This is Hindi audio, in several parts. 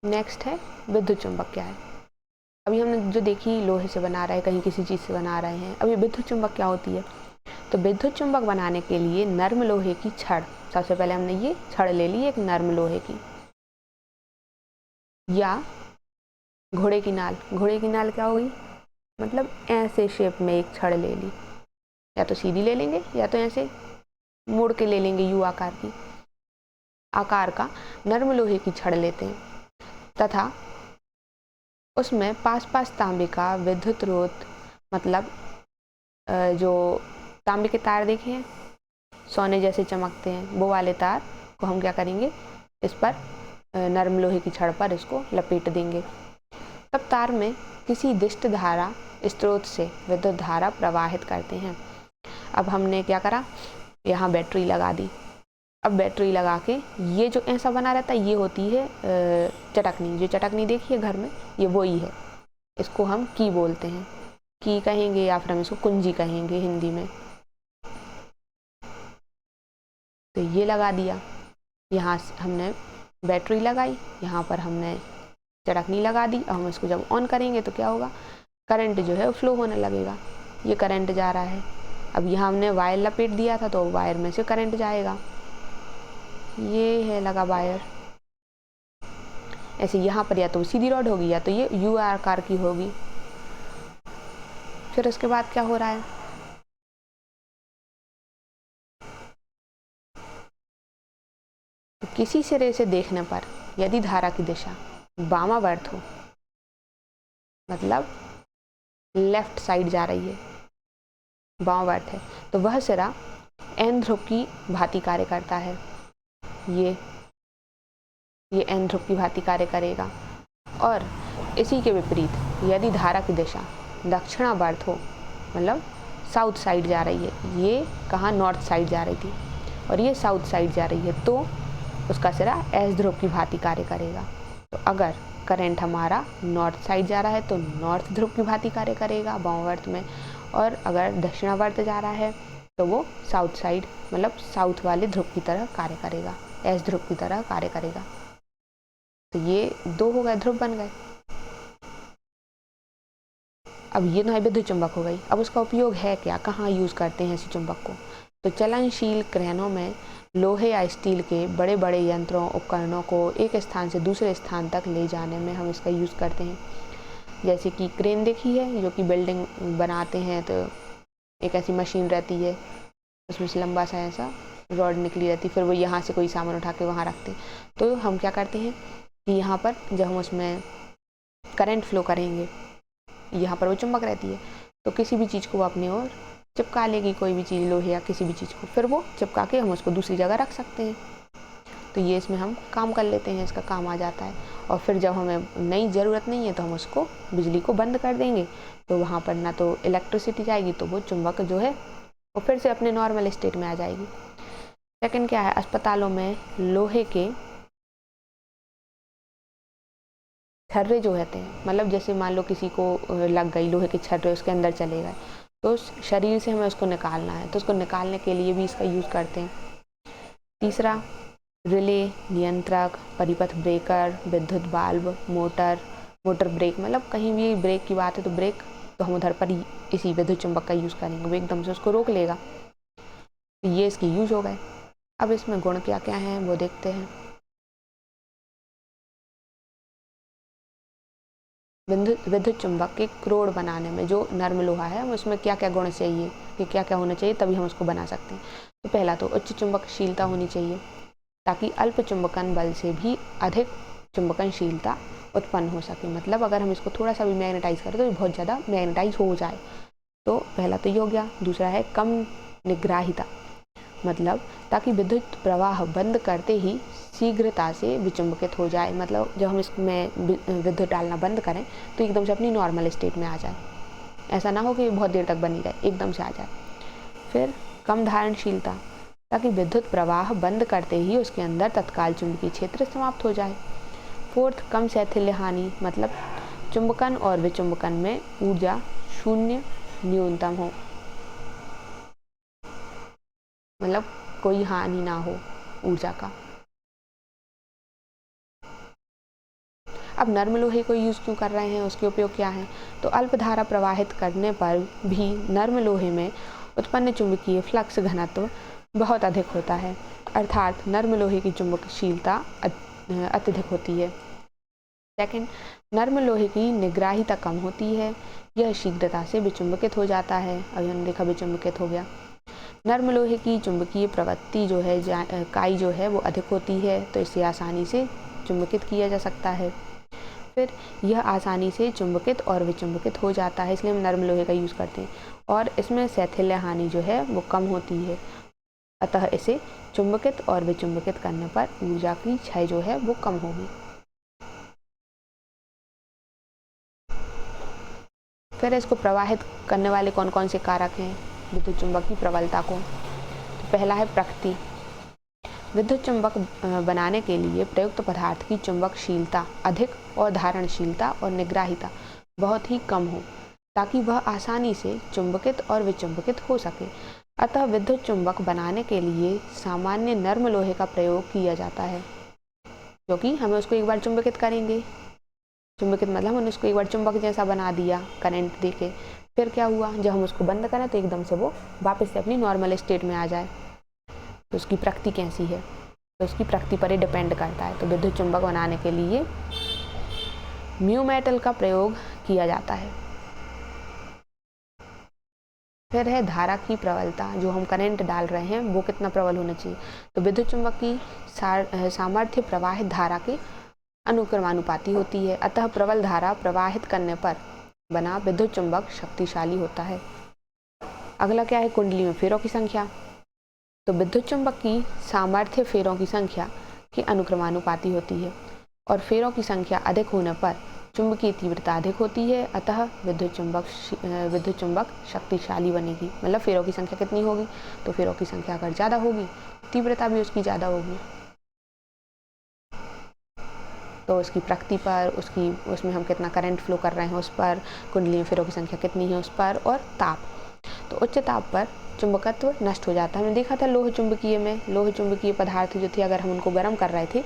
नेक्स्ट है विद्युत चुंबक क्या है। अभी हमने जो देखी लोहे से बना रहे हैं, कहीं किसी चीज़ से बना रहे हैं। अभी विद्युत चुंबक क्या होती है, तो विद्युत चुंबक बनाने के लिए नर्म लोहे की छड़, सबसे पहले हमने ये छड़ ले ली एक नर्म लोहे की, या घोड़े की नाल। घोड़े की नाल क्या होगी, मतलब ऐसे शेप में एक छड़ ले ली, या तो सीधी ले लेंगे या तो ऐसे मोड़ के ले लेंगे, यू आकार का नर्म लोहे की छड़ लेते हैं, तथा उसमें पास तांबे का विद्युत रोध, मतलब जो तांबे के तार देखे हैं सोने जैसे चमकते हैं, वो वाले तार को हम क्या करेंगे, इस पर नर्म लोहे की छड़ पर इसको लपेट देंगे। तब तार में किसी दिष्ट धारा स्रोत से विद्युत धारा प्रवाहित करते हैं। अब हमने क्या करा, यहाँ बैटरी लगा दी। अब बैटरी लगा के ये जो ऐसा बना रहता है, ये होती है चटकनी। जो चटकनी देखिए घर में, ये वही है, इसको हम की बोलते हैं, की कहेंगे या फिर हम इसको कुंजी कहेंगे हिंदी में। तो ये लगा दिया, यहाँ हमने बैटरी लगाई, यहाँ पर हमने चटकनी लगा दी। अब हम इसको जब ऑन करेंगे तो क्या होगा, करंट जो है वो फ्लो होने लगेगा। ये करंट जा रहा है। अब यहाँ हमने वायर लपेट दिया था तो वायर में से करंट जाएगा, ये है लगा वायर। ऐसे यहाँ पर या तो सीधी रॉड होगी या तो ये यू आकार की होगी। फिर उसके बाद क्या हो रहा है, तो किसी सिरे से देखने पर यदि धारा की दिशा वामावर्त हो, मतलब लेफ्ट साइड जा रही है, वामावर्त है, तो वह सिरा एन ध्रुव की भांति कार्य करता है। ये एन ध्रुव की भांति कार्य करेगा। और इसी के विपरीत यदि धारा की दिशा दक्षिणावर्त हो, मतलब साउथ साइड जा रही है, ये कहाँ नॉर्थ साइड जा रही थी और ये साउथ साइड जा रही है, तो उसका सिरा एस ध्रुव की भांति कार्य करेगा। तो अगर करंट हमारा नॉर्थ साइड जा रहा है तो नॉर्थ ध्रुव की भांति कार्य करेगा वामावर्त में, और अगर दक्षिणावर्त जा रहा है तो वो साउथ साइड, मतलब साउथ वाले ध्रुव की तरह कार्य करेगा, एस ध्रुव की तरह कार्य करेगा। तो ये दो हो गए, ध्रुव बन गए। अब ये तो विद्युत चुंबक हो गई। अब उसका उपयोग है क्या, कहाँ यूज़ करते हैं इसी चुंबक को, तो चलनशील क्रेनों में लोहे या स्टील के बड़े बड़े यंत्रों उपकरणों को एक स्थान से दूसरे स्थान तक ले जाने में हम इसका यूज़ करते हैं। जैसे कि क्रेन देखी है, जो कि बिल्डिंग बनाते हैं, तो एक ऐसी मशीन रहती है, उसमें से लंबा सा ऐसा रॉड निकली रहती है, फिर वो यहाँ से कोई सामान उठा के वहाँ रखते हैं। तो हम क्या करते हैं कि यहाँ पर जब हम उसमें करंट फ्लो करेंगे, यहाँ पर वो चुंबक रहती है, तो किसी भी चीज़ को वो अपनी ओर चिपका लेगी, कोई भी चीज़, लोहे या किसी भी चीज़ को, फिर वो चिपका के हम उसको दूसरी जगह रख सकते हैं। तो ये इसमें हम काम कर लेते हैं, इसका काम आ जाता है। और फिर जब हमें नई ज़रूरत नहीं है तो हम उसको, बिजली को बंद कर देंगे, तो वहाँ पर ना तो इलेक्ट्रिसिटी जाएगी, तो वो चुंबक जो है वो फिर से अपने नॉर्मल स्टेट में आ जाएगी। सेकंड क्या है, अस्पतालों में लोहे के छर्रे जो रहते हैं, मतलब जैसे मान लो किसी को लग गई लोहे के छर्रे, उसके अंदर चले गए, तो शरीर से हमें उसको निकालना है, तो उसको निकालने के लिए भी इसका यूज़ करते हैं। तीसरा, रिले, नियंत्रक, परिपथ ब्रेकर, विद्युत बाल्ब, मोटर ब्रेक, मतलब कहीं भी ब्रेक की बात है तो ब्रेक, तो हम उधर पर ही इसी विद्युत चुंबक का यूज़ करेंगे, वो एकदम से उसको रोक लेगा। तो ये इसके यूज हो गए। अब इसमें गुण क्या क्या हैं वो देखते हैं। विद्युत चुंबक के क्रोड बनाने में जो नर्म लोहा है, उसमें क्या क्या गुण चाहिए, कि क्या क्या होना चाहिए, तभी हम उसको बना सकते हैं। तो पहला तो उच्च चुंबकशीलता होनी चाहिए, ताकि अल्प चुंबकन बल से भी अधिक चुंबकनशीलता उत्पन्न हो सके। मतलब अगर हम इसको थोड़ा सा भी मैग्नेटाइज करें तो ये बहुत ज़्यादा मैग्नेटाइज हो जाए। तो पहला तो ये हो गया। दूसरा है कम निग्राहिता, मतलब ताकि विद्युत प्रवाह बंद करते ही शीघ्रता से विचुंबकित हो जाए। मतलब जब हम इसमें विद्युत डालना बंद करें तो एकदम से अपनी नॉर्मल स्टेट में आ जाए, ऐसा ना हो कि बहुत देर तक बनी रहे, एकदम से आ जाए। फिर कम धारणशीलता, ताकि विद्युत प्रवाह बंद करते ही उसके अंदर तत्काल चुंबकीय क्षेत्र समाप्त हो जाए। फोर्थ, कम शैथिल्य हानि, मतलब चुंबकन और विचुंबकन में ऊर्जा शून्य न्यूनतम हो, मतलब कोई हानि ना हो ऊर्जा का। अब नर्म लोहे को यूज़ क्यों कर रहे हैं, उसके उपयोग क्या हैं? तो अल्प धारा प्रवाहित करने पर भी नर्म लोहे में उत्पन्न चुंबकीय फ्लक्स घनत्व बहुत अधिक होता है, अर्थात नर्म लोहे की चुंबकशीलता अत्यधिक होती है। सेकंड, नर्म लोहे की निग्राहिता कम होती है, यह शीघ्रता से विचुंबकित हो जाता है। अभी हमने देखा विचुंबकित हो गया। नर्म लोहे की चुंबकीय प्रवृत्ति जो है काई जो है वो अधिक होती है, तो इसे आसानी से चुंबकित किया जा सकता है। फिर यह आसानी से चुंबकित और विचुंबकित हो जाता है, इसलिए हम नर्म लोहे का यूज़ करते हैं। और इसमें शैथिल्य हानि जो है वो कम होती है, अतः इसे चुंबकित और विचुंबकित करने पर ऊर्जा की क्षय जो है वो कम होगी। फिर इसको प्रवाहित करने वाले कौन कौन से कारक हैं विद्युत चुंबक की प्रबलता को? तो पहला है प्रकृति। विद्युत चुंबक बनाने के लिए प्रयुक्त पदार्थ की चुंबकशीलता अधिक और धारणशीलता और निग्राहिता बहुत ही कम हो, ताकि वह आसानी से चुंबकित और विचुंबकित हो सके। अतः विद्युत चुंबक बनाने के लिए सामान्य नर्म लोहे का प्रयोग किया जाता है, क्योंकि हमें उसको एक बार चुंबकित करेंगे। चुंबकित मतलब हमने उसको एक बार चुंबक जैसा बना दिया करंट देके, फिर क्या हुआ, जब हम उसको बंद करें तो एकदम से वो वापस से अपनी नॉर्मल स्टेट में आ जाए। तो उसकी प्रकृति कैसी है, तो उसकी प्रकृति पर ही डिपेंड करता है। तो विद्युत चुंबक बनाने के लिए म्यू मेटल का प्रयोग किया जाता है। फिर है धारा की प्रबलता, जो हम करंट डाल रहे हैं वो कितना प्रबल होना चाहिए। तो विद्युत चुंबक की सामर्थ्य प्रवाहित धारा के अनुक्रमानुपाती होती है, अतः प्रबल धारा प्रवाहित करने पर बना विद्युत चुंबक शक्तिशाली होता है। अगला क्या है, कुंडली में फेरों की संख्या। तो विद्युत चुंबक की सामर्थ्य फेरों की संख्या के अनुक्रमानुपाती होती है, और फेरों की संख्या अधिक होने पर चुंबकीय तीव्रता अधिक होती है, अतः विद्युत चुंबक शक्तिशाली बनेगी। मतलब फेरों की संख्या कितनी होगी, तो फेरों की संख्या अगर ज़्यादा होगी तीव्रता भी उसकी ज़्यादा होगी। तो उसकी प्रकृति पर, उसमें हम कितना करंट फ्लो कर रहे हैं उस पर, कुंडली में फेरों की संख्या कितनी है उस पर, और ताप। तो उच्च ताप पर चुंबकत्व नष्ट हो जाता है। हमने देखा था लोह चुंबकीय पदार्थ जो थे, अगर हम उनको गर्म कर रहे थे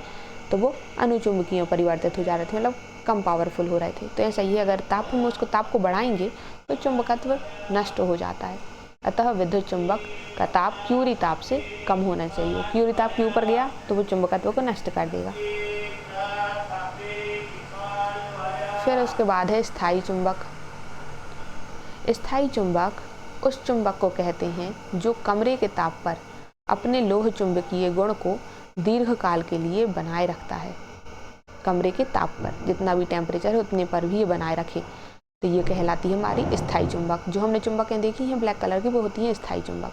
तो वो अनुचुंबकीय परिवर्तित हो जा रहे थे, मतलब कम पावरफुल हो रहे थे। तो ऐसा ही अगर हम ताप को बढ़ाएंगे तो चुंबकत्व नष्ट हो जाता है। अतः विद्युत चुंबक का ताप क्यूरी ताप से कम होना चाहिए। क्यूरी ताप के ऊपर गया तो वो चुंबकत्व को नष्ट कर देगा। फिर उसके बाद है स्थायी चुंबक। स्थायी चुंबक उस चुंबक को कहते हैं जो कमरे के ताप पर अपने लोह चुंबकीय गुण को दीर्घ काल के लिए बनाए रखता है। कमरे के ताप पर जितना भी टेम्परेचर है उतने पर भी ये बनाए रखे, तो ये कहलाती है हमारी स्थायी चुंबक। जो हमने चुंबकें देखी हैं ब्लैक कलर की, वो होती हैं स्थायी चुंबक।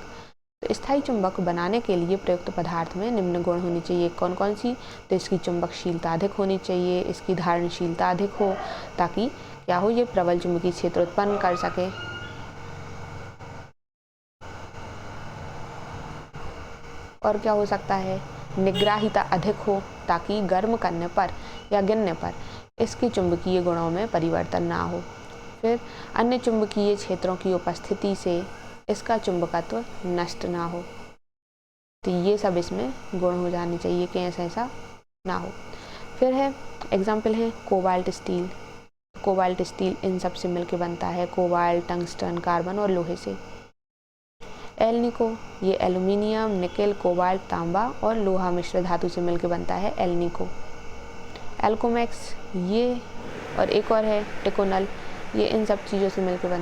तो स्थायी चुंबक बनाने के लिए प्रयुक्त पदार्थ में निम्न गुण होनी चाहिए। कौन कौन सी? तो इसकी चुंबकशीलता अधिक होनी चाहिए, इसकी धारणशीलता अधिक हो, ताकि क्या हो, ये प्रबल चुंबकीय क्षेत्र उत्पन्न कर सके। और क्या हो सकता है, निग्राहिता अधिक हो, ताकि गर्म करने पर या गिरने पर इसके चुंबकीय गुणों में परिवर्तन ना हो। फिर अन्य चुंबकीय क्षेत्रों की उपस्थिति से इसका चुंबकत्व नष्ट ना हो। तो ये सब इसमें गुण हो जाने चाहिए कि ऐसा ना हो। फिर है एग्जाम्पल है कोबाल्ट स्टील। कोबाल्ट स्टील इन सब से मिलकर बनता है, कोबाल्ट, टंगस्टन, कार्बन और लोहे से। एल्निको, ये एल्यूमिनियम, निकेल, कोबाल्ट, तांबा और लोहा मिश्र धातु से मिलकर बनता है एल्निको। एल्कोमैक्स, ये और एक और है टिकोनल, ये इन सब चीज़ों से मिलकर बनता है।